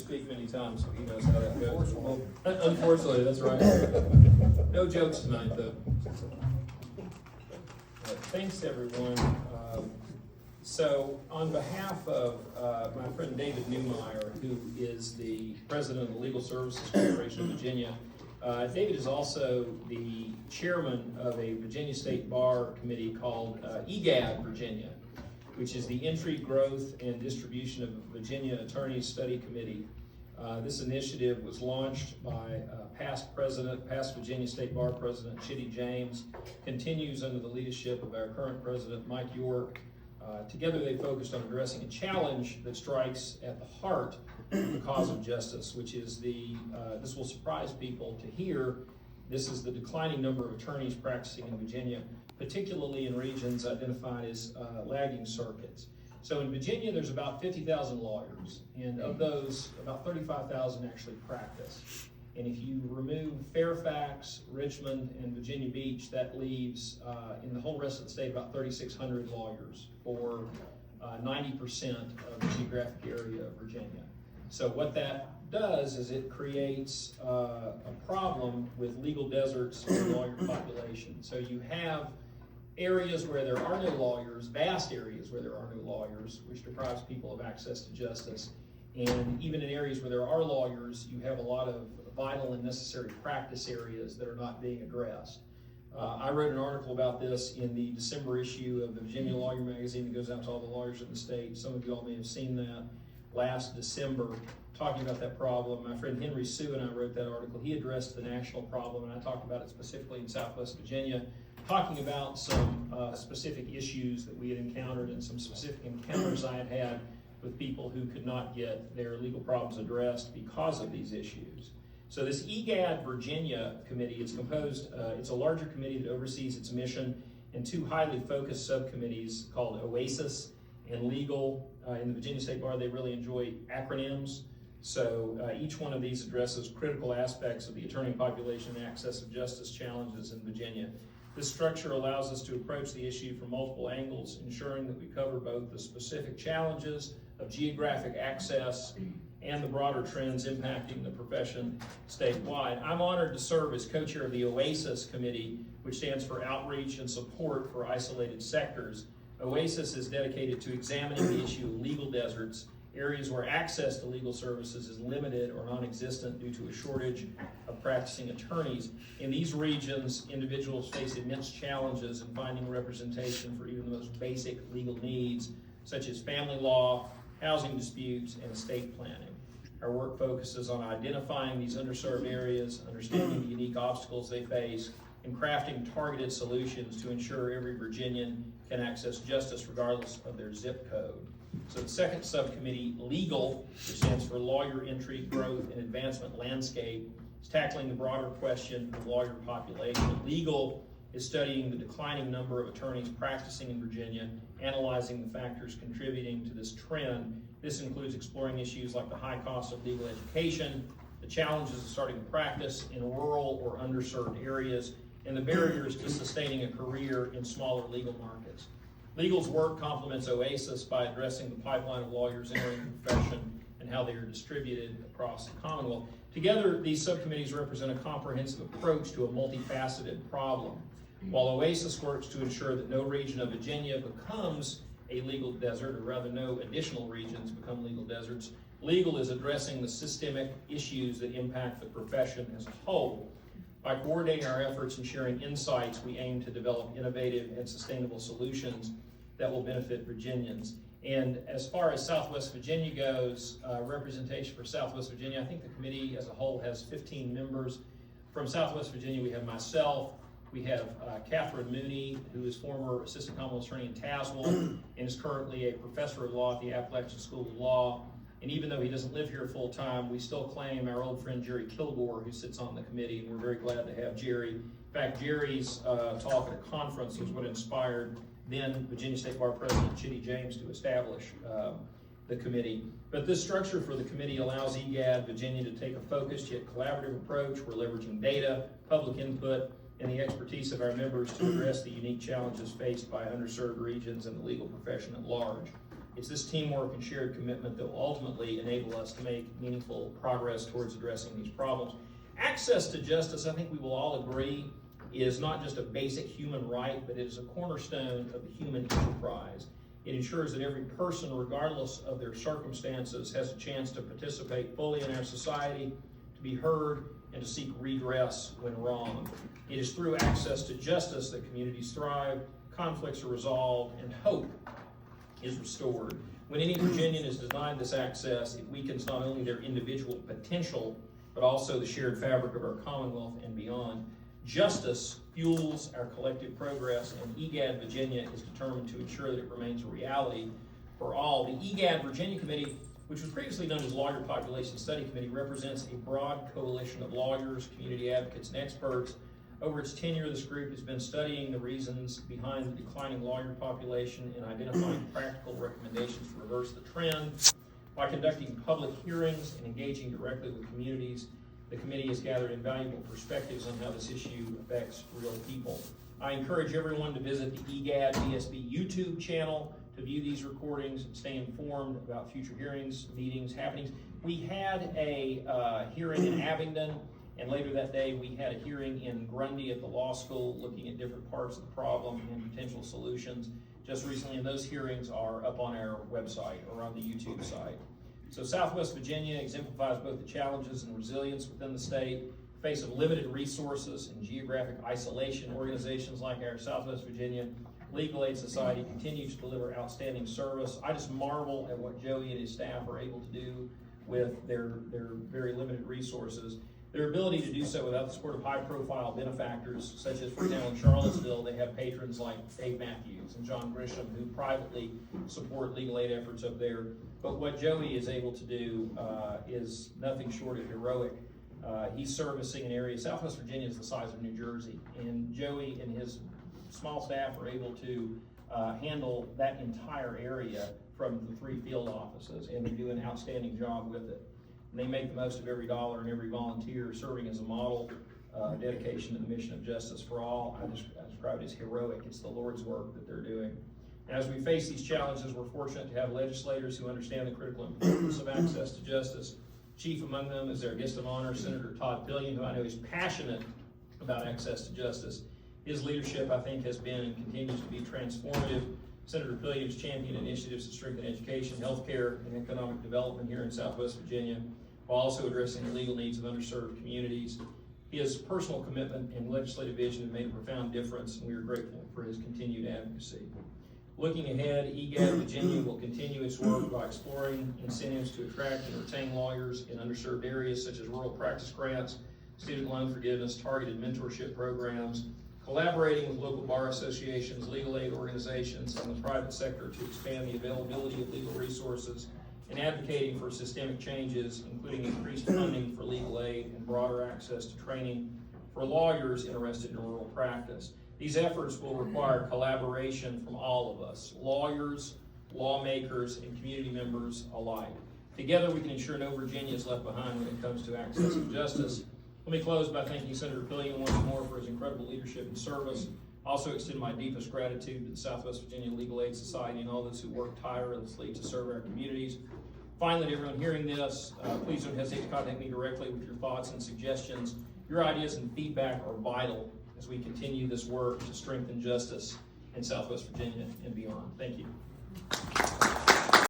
speak many times, so he knows how that goes. Unfortunately, that's right. No jokes tonight, though. Thanks, everyone. So, on behalf of my friend David Newmeyer, who is the president of the Legal Services Corporation of Virginia, David is also the chairman of a Virginia State Bar Committee called EGAD Virginia, which is the Entry, Growth, and Distribution of Virginia Attorneys Study Committee. This initiative was launched by past Virginia State Bar President Chitty James, continues under the leadership of our current president, Mike York. Together they focused on addressing a challenge that strikes at the heart of the cause of justice, which is this will surprise people to hear, this is the declining number of attorneys practicing in Virginia, particularly in regions identified as lagging circuits. So in Virginia, there's about 50,000 lawyers, and of those, about 35,000 actually practice. And if you remove Fairfax, Richmond, and Virginia Beach, that leaves, in the whole rest of the state, about 3,600 lawyers for 90% of the geographic area of Virginia. So what that does is it creates a problem with legal deserts in the lawyer population. So you have areas where there are no lawyers, vast areas where there are no lawyers, which deprives people of access to justice. And even in areas where there are lawyers, you have a lot of vital and necessary practice areas that are not being addressed. I wrote an article about this in the December issue of the Virginia Lawyer magazine that goes out to all the lawyers in the state. Some of you all may have seen that last December, talking about that problem. My friend Henry Sue and I wrote that article. He addressed the national problem, and I talked about it specifically in Southwest Virginia, talking about some specific issues that we had encountered and some specific encounters I had had with people who could not get their legal problems addressed because of these issues. So this EGAD Virginia committee is composed, it's a larger committee that oversees its mission, and two highly focused subcommittees called OASIS and Legal. In the Virginia State Bar, they really enjoy acronyms. So each one of these addresses critical aspects of the attorney population and access of justice challenges in Virginia. This structure allows us to approach the issue from multiple angles, ensuring that we cover both the specific challenges of geographic access and the broader trends impacting the profession statewide. I'm honored to serve as co-chair of the OASIS Committee, which stands for Outreach and Support for Isolated Sectors. OASIS is dedicated to examining the issue of legal deserts, areas where access to legal services is limited or non-existent due to a shortage of practicing attorneys. In these regions, individuals face immense challenges in finding representation for even the most basic legal needs, such as family law, housing disputes, and estate planning. Our work focuses on identifying these underserved areas, understanding the unique obstacles they face, and crafting targeted solutions to ensure every Virginian can access justice regardless of their zip code. So the second subcommittee, Legal, which stands for Lawyer Entry, Growth, and Advancement Landscape, is tackling the broader question of lawyer population. Legal is studying the declining number of attorneys practicing in Virginia, analyzing the factors contributing to this trend. This includes exploring issues like the high cost of legal education, the challenges of starting a practice in rural or underserved areas, and the barriers to sustaining a career in smaller legal markets. Legal's work complements OASIS by addressing the pipeline of lawyers entering the profession and how they are distributed across the Commonwealth. Together, these subcommittees represent a comprehensive approach to a multifaceted problem. While OASIS works to ensure that no region of Virginia becomes a legal desert, or rather no additional regions become legal deserts, Legal is addressing the systemic issues that impact the profession as a whole. By coordinating our efforts and sharing insights, we aim to develop innovative and sustainable solutions that will benefit Virginians. And as far as Southwest Virginia goes, representation for Southwest Virginia, I think the committee as a whole has 15 members. From Southwest Virginia, we have myself, we have Catherine Mooney, who is former Assistant Commonwealth Attorney in Tazewell and is currently a professor of law at the Appalachian School of Law. And even though he doesn't live here full time, we still claim our old friend Jerry Kilgore, who sits on the committee, and we're very glad to have Jerry. In fact, Jerry's talk at a conference was what inspired then Virginia State Bar President Chitty James to establish the committee. But this structure for the committee allows EGAD Virginia to take a focused yet collaborative approach. We're leveraging data, public input, and the expertise of our members to address the unique challenges faced by underserved regions and the legal profession at large. It's this teamwork and shared commitment that will ultimately enable us to make meaningful progress towards addressing these problems. Access to justice, I think we will all agree, is not just a basic human right, but it is a cornerstone of the human enterprise. It ensures that every person, regardless of their circumstances, has a chance to participate fully in our society, to be heard, and to seek redress when wrong. It is through access to justice that communities thrive, conflicts are resolved, and hope is restored. When any Virginian is denied this access, it weakens not only their individual potential, but also the shared fabric of our Commonwealth and beyond. Justice fuels our collective progress, and EGAD Virginia is determined to ensure that it remains a reality for all. The EGAD Virginia Committee, which was previously known as Lawyer Population Study Committee, represents a broad coalition of lawyers, community advocates, and experts. Over its tenure, this group has been studying the reasons behind the declining lawyer population and identifying practical recommendations to reverse the trend. By conducting public hearings and engaging directly with communities, the committee has gathered invaluable perspectives on how this issue affects real people. I encourage everyone to visit the EGAD VSB YouTube channel to view these recordings and stay informed about future hearings, meetings, happenings. We had a hearing in Abingdon, and later that day we had a hearing in Grundy at the law school looking at different parts of the problem and potential solutions just recently, and those hearings are up on our website or on the YouTube site. So Southwest Virginia exemplifies both the challenges and resilience within the state. In the face of limited resources and geographic isolation, organizations like our Southwest Virginia Legal Aid Society continue to deliver outstanding service. I just marvel at what Joey and his staff are able to do with their very limited resources. Their ability to do so without the support of high-profile benefactors, such as, for example, in Charlottesville, they have patrons like Dave Matthews and John Grisham who privately support legal aid efforts up there. But what Joey is able to do is nothing short of heroic. He's servicing an area, Southwest Virginia is the size of New Jersey, and Joey and his small staff are able to handle that entire area from the 3 field offices, and they do an outstanding job with it. And they make the most of every dollar and every volunteer, serving as a model dedication to the mission of justice for all. I describe it as heroic. It's the Lord's work that they're doing. As we face these challenges, we're fortunate to have legislators who understand the critical importance of access to justice. Chief among them is our guest of honor, Senator Todd Pillion, who I know is passionate about access to justice. His leadership, I think, has been and continues to be transformative. Senator Pillion's championed initiatives to strengthen education, healthcare, and economic development here in Southwest Virginia, while also addressing the legal needs of underserved communities. His personal commitment and legislative vision have made a profound difference, and we are grateful for his continued advocacy. Looking ahead, EGAD Virginia will continue its work by exploring incentives to attract and retain lawyers in underserved areas such as rural practice grants, student loan forgiveness, targeted mentorship programs, collaborating with local bar associations, legal aid organizations, and the private sector to expand the availability of legal resources, and advocating for systemic changes, including increased funding for legal aid and broader access to training for lawyers interested in rural practice. These efforts will require collaboration from all of us, lawyers, lawmakers, and community members alike. Together we can ensure no Virginia is left behind when it comes to access to justice. Let me close by thanking Senator Pillion once more for his incredible leadership and service. I also extend my deepest gratitude to the Southwest Virginia Legal Aid Society and all those who work tirelessly to serve our communities. Finally, to everyone hearing this, please don't hesitate to contact me directly with your thoughts and suggestions. Your ideas and feedback are vital as we continue this work to strengthen justice in Southwest Virginia and beyond. Thank you.